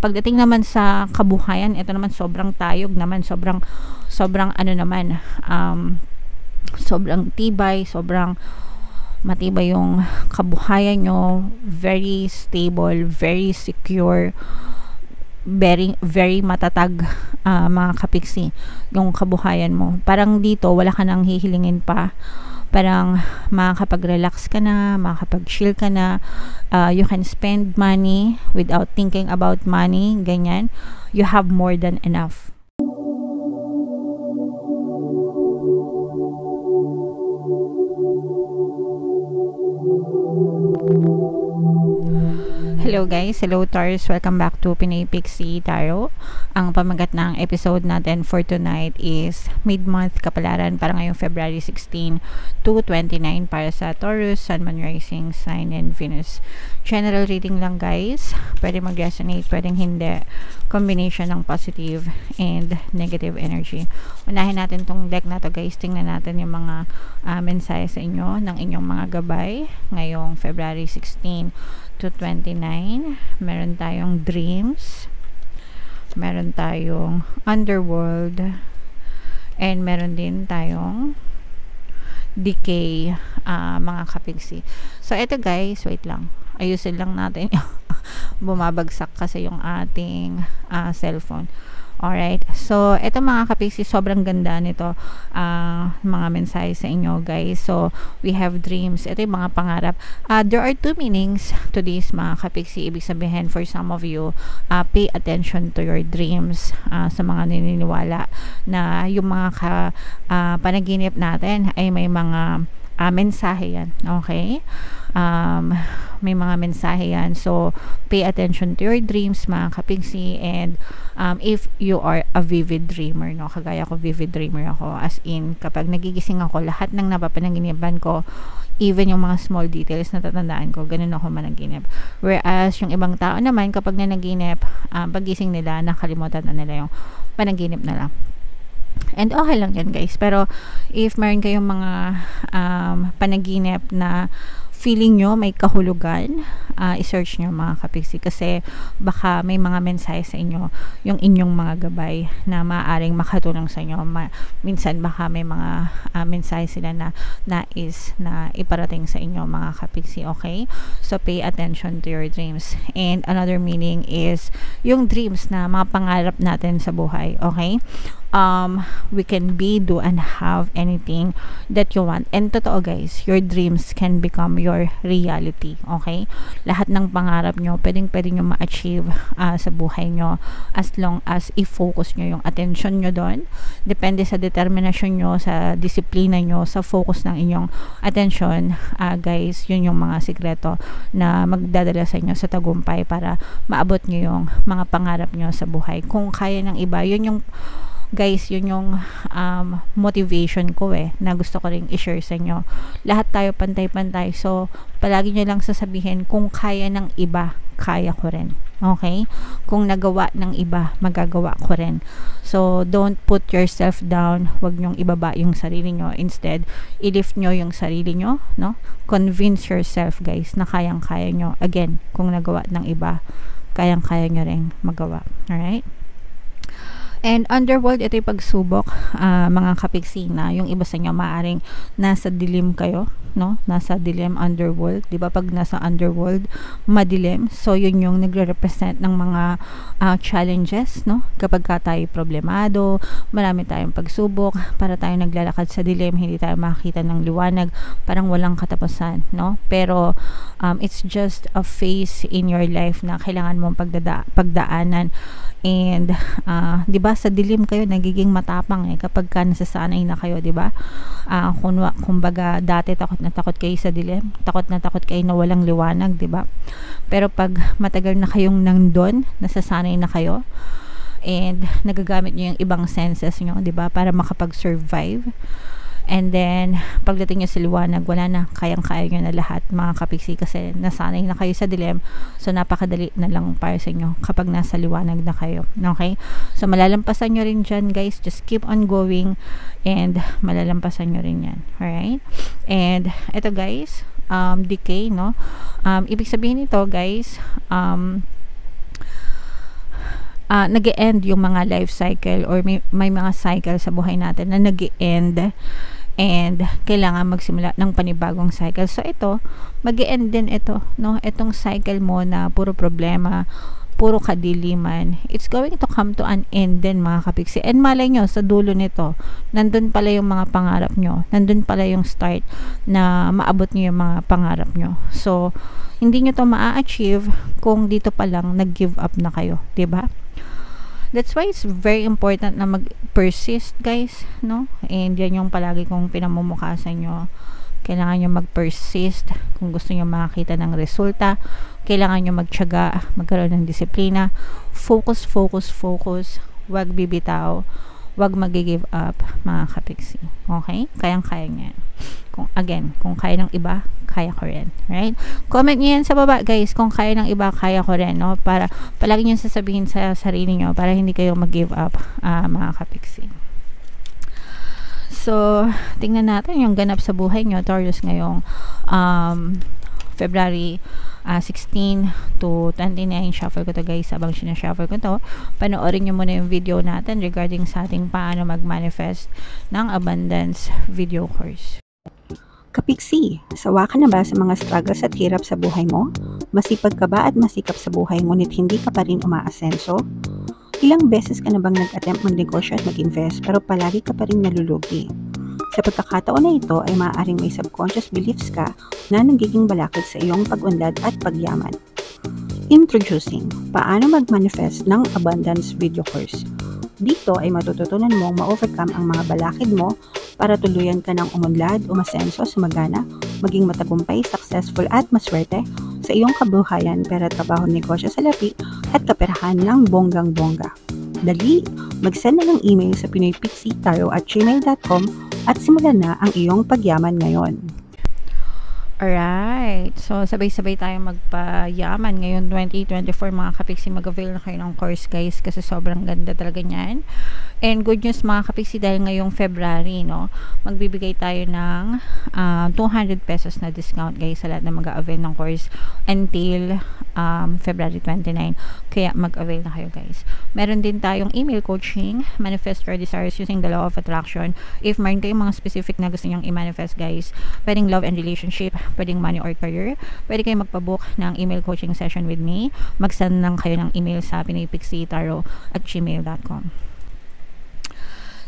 Pagdating naman sa kabuhayan, ito naman sobrang tayog naman, sobrang ano naman, sobrang tibay, sobrang matibay yung kabuhayan nyo, very stable, very secure, very very matatag, mga kapiksi, yung kabuhayan mo. Parang dito wala ka nang hihilingin pa, parang makakapag-relax ka na, makakapag-chill ka na, you can spend money without thinking about money, ganyan. You have more than enough. Hello guys, hello Taurus, welcome back to Pinay Pixie Tarot. Ang pamagat ng episode natin for tonight is mid-month kapalaran para ngayong February 16 to 29 para sa Taurus, Sun, Moon, Rising, Sign, and Venus. General reading lang guys, pwede mag-resonate, pwedeng hindi. Combination ng positive and negative energy. Unahin natin tong deck na to guys, tingnan natin yung mga mensahe sa inyo ng inyong mga gabay ngayong February 16 to 29. Meron tayong dreams, meron tayong underworld, and meron din tayong decay, mga kapigsi. So ito guys, wait lang, ayusin lang natin bumabagsak kasi yung ating cellphone. Alright, so eto mga kapiksi, sobrang ganda nito, mga mensahe sa inyo guys. So we have dreams, ito yung mga pangarap. There are two meanings to this mga kapiksi. Ibig sabihin, for some of you, pay attention to your dreams, sa mga naniniwala na yung mga panaginip natin ay may mga mensahe yan, okay? May mga mensahe yan, so pay attention to your dreams mga kapigsi. And if you are a vivid dreamer, no, kagaya ko, vivid dreamer ako, as in kapag nagigising ako, lahat ng napapanaginipan ko, even yung mga small details na tatandaan ko, ganun ako managinip. Whereas yung ibang tao naman, kapag nanaginip, pagising nila, nakalimutan na nila yung panaginip nila. And okay lang yan guys, pero if meron kayong mga panaginip na feeling nyo may kahulugan, i-search nyo mga kapiksi, kasi baka may mga mensahe sa inyo yung inyong mga gabay na maaaring makatulong sa inyo. Minsan baka may mga mensahe sila na nais na iparating sa inyo mga kapiksi, okay? So pay attention to your dreams. And another meaning is yung dreams na mga pangarap natin sa buhay, okay? We can be, do, and have anything that you want. And totoo guys, your dreams can become your reality, okay? Lahat ng pangarap nyo, pwedeng nyo ma-achieve sa buhay nyo, as long as i-focus nyo yung attention nyo doon. Depende sa determinasyon nyo, sa disiplina nyo, sa focus ng inyong attention, guys, yun yung mga sikreto na magdadala sa inyo sa tagumpay para maabot nyo yung mga pangarap nyo sa buhay. Kung kaya ng iba, yun yung guys, yun yung motivation ko na gusto ko ring i-share sa inyo. Lahat tayo pantay-pantay, so palagi nyo lang sasabihin, kung kaya ng iba, kaya ko rin, okay? Kung nagawa ng iba, magagawa ko rin. So don't put yourself down, wag nyong ibaba yung sarili nyo, instead i-lift nyo yung sarili nyo, no? Convince yourself guys na kayang-kaya nyo. Again, kung nagawa ng iba, kayang-kaya nyo rin magawa. Alright? And underworld, ito yung pagsubok, mga kapiksi, na yung iba sa inyo maaring nasa dilim kayo, no? Nasa dilim, underworld, di ba? Pag nasa underworld, madilim. So yun yung nagre-represent ng mga challenges, no? Kapag ka tayo problemado, marami tayong pagsubok, para tayo naglalakad sa dilim, hindi tayo makakita ng liwanag, parang walang katapusan, no? Pero it's just a phase in your life na kailangan mong pagdaanan. And di ba, sa dilim kayo nagiging matapang kapag ka nasasanay na kayo, di ba? Kumbaga dati takot na takot kayo sa dilim, takot na takot kayo na walang liwanag, di ba? Pero pag matagal na kayong nandun, nasasanay na kayo, and nagagamit nyo yung ibang senses nyo, di ba, para makapag-survive. And then pagdating nyo sa liwanag, wala na, kayang-kaya nyo na lahat mga kapiksi, kasi nasanay na kayo sa dilim. So napakadali na lang para sa inyo kapag nasa liwanag na kayo, okay? So malalampasan nyo rin dyan guys, just keep on going, and malalampasan nyo rin yan. Alright? And ito guys, decay, no? Ibig sabihin nito guys, nag-e-end yung mga life cycle or may mga cycle sa buhay natin na nag-e-end and kailangan magsimula ng panibagong cycle. So ito, mag-e-end din ito, no? Itong cycle mo na puro problema, puro kadiliman, it's going to come to an end din, mga kapiksi. And malay nyo, sa dulo nito, nandun pala yung mga pangarap nyo, nandun pala yung start na maabot nyo yung mga pangarap nyo. So hindi nyo to maa-achieve kung dito pa lang nag-give up na kayo, 'di ba? That's why it's very important na mag-persist, guys, no? And yan yung palagi kong pinamumukasan nyo. Kailangan nyo mag-persist kung gusto nyo makakita ng resulta. Kailangan nyo magtiyaga, magkaroon ng disiplina. Focus, focus, focus. Huwag bibitaw. Huwag mag-give up, mga kapiksi. Okay? Kayang-kaya nyo yan. Kung kaya ng iba, kaya ko rin. Right? Comment nyo yan sa baba, guys. Kung kaya ng iba, kaya ko rin. No? Para palagi nyo sasabihin sa sarili nyo para hindi kayo mag-give up, mga kapiksi. So, tingnan natin yung ganap sa buhay nyo, Taurus, ngayong February 16 to 29. Shuffle ko to, guys. Habang sinashuffle ko to, panoorin nyo muna yung video natin regarding sa ating paano mag-manifest ng abundance video course. Kapiksi, sawa ka na ba sa mga struggles at hirap sa buhay mo? Masipag ka ba at masikap sa buhay ngunit hindi ka pa rin umaasenso? Ilang beses ka na bang nag-attempt magnegosyo at mag-invest pero palagi ka pa rin nalulugi? Sa pagkakataon na ito ay maaaring may subconscious beliefs ka na nagiging balakid sa iyong pag-unlad at pagyaman. Introducing, paano mag-manifest ng abundance video course. Dito ay matututunan mong ma-overcome ang mga balakid mo para tuluyan ka ng umunlad, umasenso, sumagana, maging matagumpay, successful at maswerte sa iyong kabuhayan, pera, trabaho, negosyo, salapi at kaperahan ng bonggang-bongga. Dali, mag-send na ng email sa pinoypixietaro@gmail.com at simulan na ang iyong pagyaman ngayon. Alright. So, sabay-sabay tayong magpayaman ngayon 2024, mga kapiksi. Mag-avail na kayo ng course, guys, kasi sobrang ganda talaga niyan. And good news, mga kapiksi, dahil ngayong February, no, magbibigay tayo ng 200 pesos na discount, guys, sa lahat na mag-avail ng course until February 29. Kaya mag-avail na kayo, guys. Meron din tayong email coaching, manifest your desires using the law of attraction. If meron kayong mga specific na gusto nyong i-manifest, guys, pwedeng love and relationship, pwedeng money or career, pwede kayo magpabook ng email coaching session with me. Mag-send lang kayo ng email sa pinoypixietaro@gmail.com.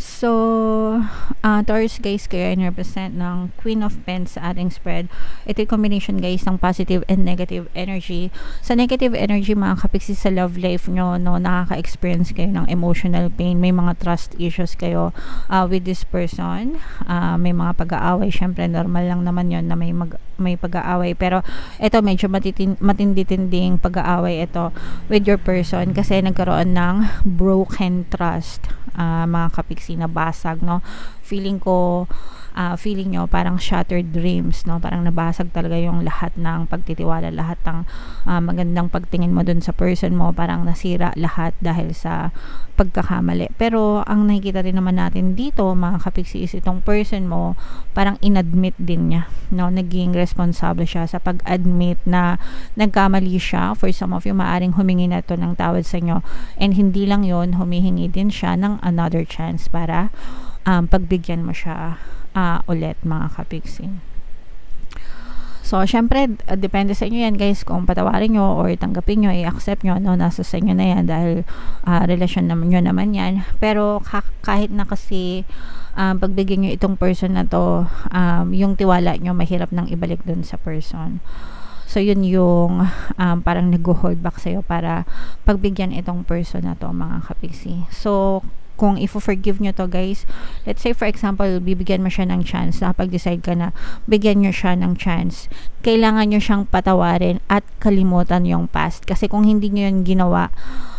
So, Taurus, guys, kayo represent ng Queen of Pens sa ating spread. Ito yung combination, guys, ng positive and negative energy. Sa negative energy, mga kapiksi, sa love life nyo, no, nakaka-experience kayo ng emotional pain. May mga trust issues kayo with this person. May mga pag-aaway. Syempre, normal lang naman yon na may pag-aaway. Pero ito, medyo matindi-tinding pag-aaway ito with your person kasi nagkaroon ng broken trust, mga kapiksi, na basag, no? Feeling nyo parang shattered dreams, no? Parang nabasag talaga yung lahat ng pagtitiwala, lahat ng magandang pagtingin mo dun sa person mo, parang nasira lahat dahil sa pagkakamali. Pero ang nakikita rin naman natin dito, mga kapiksi, is itong person mo parang inadmit din niya, no? Naging responsable siya sa pag-admit na nagkamali siya. For some of you, maaring humingi na to ng tawad sa inyo, and hindi lang yon, humihingi din siya ng another chance para pagbigyan mo siya ulit, mga kapiksi. So, syempre, depende sa inyo yan, guys, kung patawarin nyo or tanggapin nyo, i-accept nyo, no? Nasa sa inyo na yan dahil relasyon naman nyo naman yan. Pero kahit na kasi pagbigyan nyo itong person na to, yung tiwala nyo mahirap nang ibalik dun sa person. So, yun yung parang nag-hold back sa'yo para pagbigyan itong person na to, mga kapiksi. So, kung i-forgive nyo to, guys, let's say for example, bibigyan mo siya ng chance, nakapag-decide ka na bigyan nyo siya ng chance, kailangan nyo siyang patawarin at kalimutan yung past. Kasi kung hindi nyo yun ginawa,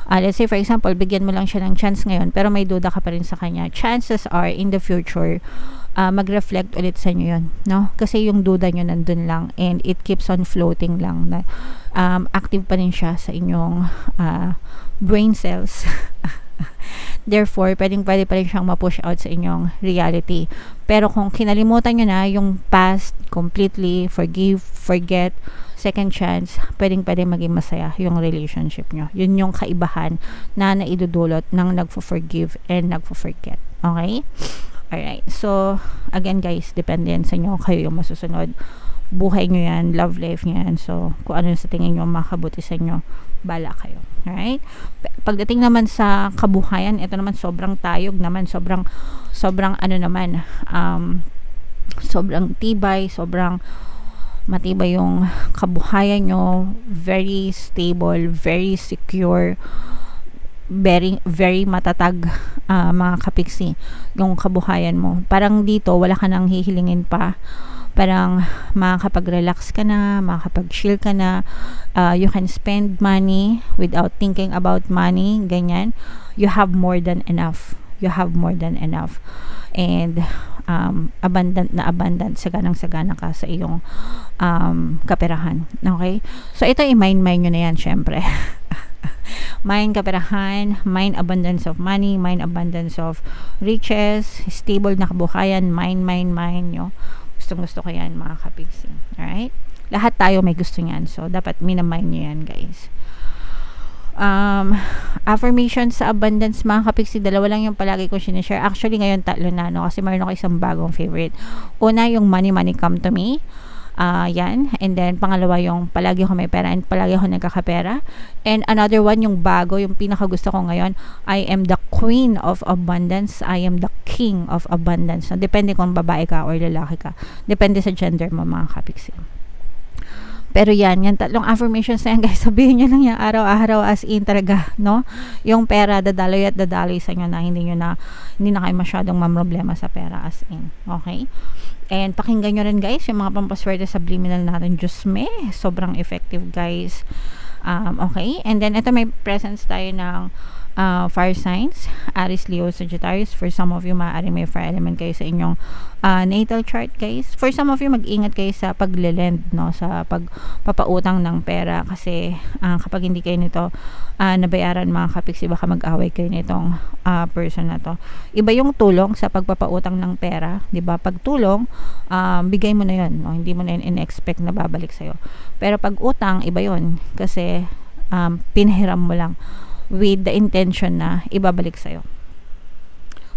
let's say for example, bigyan mo lang siya ng chance ngayon pero may duda ka pa rin sa kanya, chances are in the future mag-reflect ulit sa inyo yun, no? Kasi yung duda nyo nandun lang and it keeps on floating lang na active pa rin siya sa inyong brain cells Therefore, pwede pa rin siyang ma-push out sa inyong reality. Pero kung kinalimutan nyo na yung past completely, forgive, forget, second chance, pwede maging masaya yung relationship nyo. Yun yung kaibahan na naidudulot ng nagfo-forgive and nagfo-forget. Okay? Alright. So, again guys, depende yan sa inyo. Kayo yung masusunod. Buhay nyo yan, love life nyo yan. So, kung ano sa tingin nyo makabuti sa inyo, bala kayo. Alright? Pagdating naman sa kabuhayan, ito naman sobrang tayog naman, sobrang ano naman, sobrang tibay, sobrang matibay yung kabuhayan nyo, very stable, very secure, very matatag, mga kapiksi, yung kabuhayan mo. Parang dito, wala ka nang hihilingin pa. Parang makakapag-relax ka na, makakapag-chill ka na, you can spend money without thinking about money, ganyan. You have more than enough. And abundant, saganang-sagana ka sa iyong kaperahan. Okay? So, ito i-mind nyo na yan, syempre. Mind kaperahan, mind abundance of money, mind abundance of riches, stable na kabuhayan, mind nyo. Gusto ko yan, mga kapiksi. Alright? Lahat tayo may gusto niyan. So, dapat minamind nyo yan, guys. Affirmation sa abundance, mga kapiksi, dalawa lang yung palagi ko sinishare. Actually, ngayon 3 na, no? Kasi mayroon ako isang bagong favorite. Una, yung money come to me. Yan. And then, pangalawa yung palagi ako may pera and palagi ako nagkakapera. And another one, yung bago, yung pinakagusto ko ngayon, I am the queen of abundance. I am the king of abundance. So, depende kung babae ka or lalaki ka. Depende sa gender mo, mga kapiksi. Pero yan 3 affirmations na yan, guys. Sabihin nyo lang yan araw-araw, as in talaga, no? Yung pera, dadaloy sa inyo na hindi na kayo masyadong mamroblema sa pera, as in. Okay? And pakinggan nyo rin, guys, yung mga pampaswerte subliminal natin. Diyos me, sobrang effective, guys. Okay? And then, ito may presence tayo ng fire signs, Aries, Leo, Sagittarius. For some of you, maaaring may fire element kayo sa inyong natal chart, guys. For some of you, mag-ingat kayo sa pagle-lend, no? Sa pagpapautang ng pera. Kasi kapag hindi kayo nito nabayaran, mga kapiksi, baka mag-away kayo nitong person na to. Iba yung tulong sa pagpapautang ng pera, diba? Pag tulong, bigay mo na yun, no? Hindi mo na yun in-expect na babalik sa'yo. Pero pag utang, iba yun. Kasi pinahiram mo lang with the intention na ibabalik sa'yo.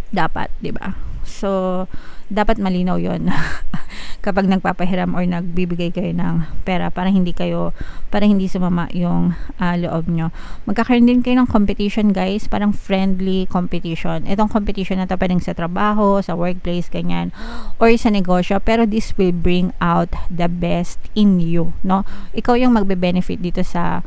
Dapat, diba? So, dapat malinaw yon kapag nagpapahiram or nagbibigay kayo ng pera para hindi sumama yung loob nyo. Magkakaroon din kayo ng competition, guys, parang friendly competition. Itong competition na to pwedeng sa trabaho, sa workplace, ganyan, or sa negosyo, pero this will bring out the best in you, no? Ikaw yung magbe-benefit dito sa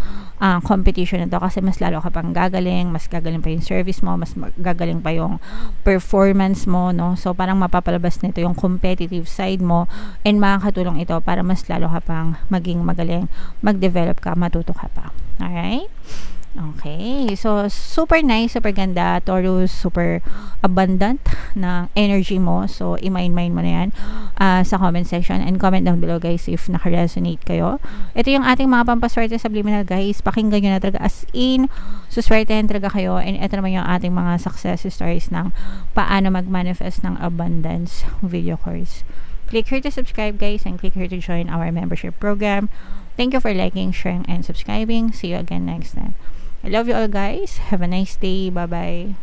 competition na to kasi mas lalo ka pang gagaling, mas gagaling pa yung service mo, mas gagaling pa yung performance mo, no? So, parang mapapalabas nito yung competitive side mo and makakatulong ito para mas lalo ka pang maging magaling, mag-develop ka, matuto ka pa. Alright? Okay. So, super nice, super ganda, Taurus, super abundant ng energy mo. So, i-mind mo na yan sa comment section and comment down below, guys, if naka-resonate kayo. Ito yung ating mga pampaswerte subliminal, guys. Pakinggan nyo na talaga, as in, suswertehan talaga kayo. And ito naman yung ating mga success stories ng paano mag-manifest ng abundance video course. Click here to subscribe, guys, and click here to join our membership program. Thank you for liking, sharing, and subscribing. See you again next time. I love you all, guys. Have a nice day. Bye-bye.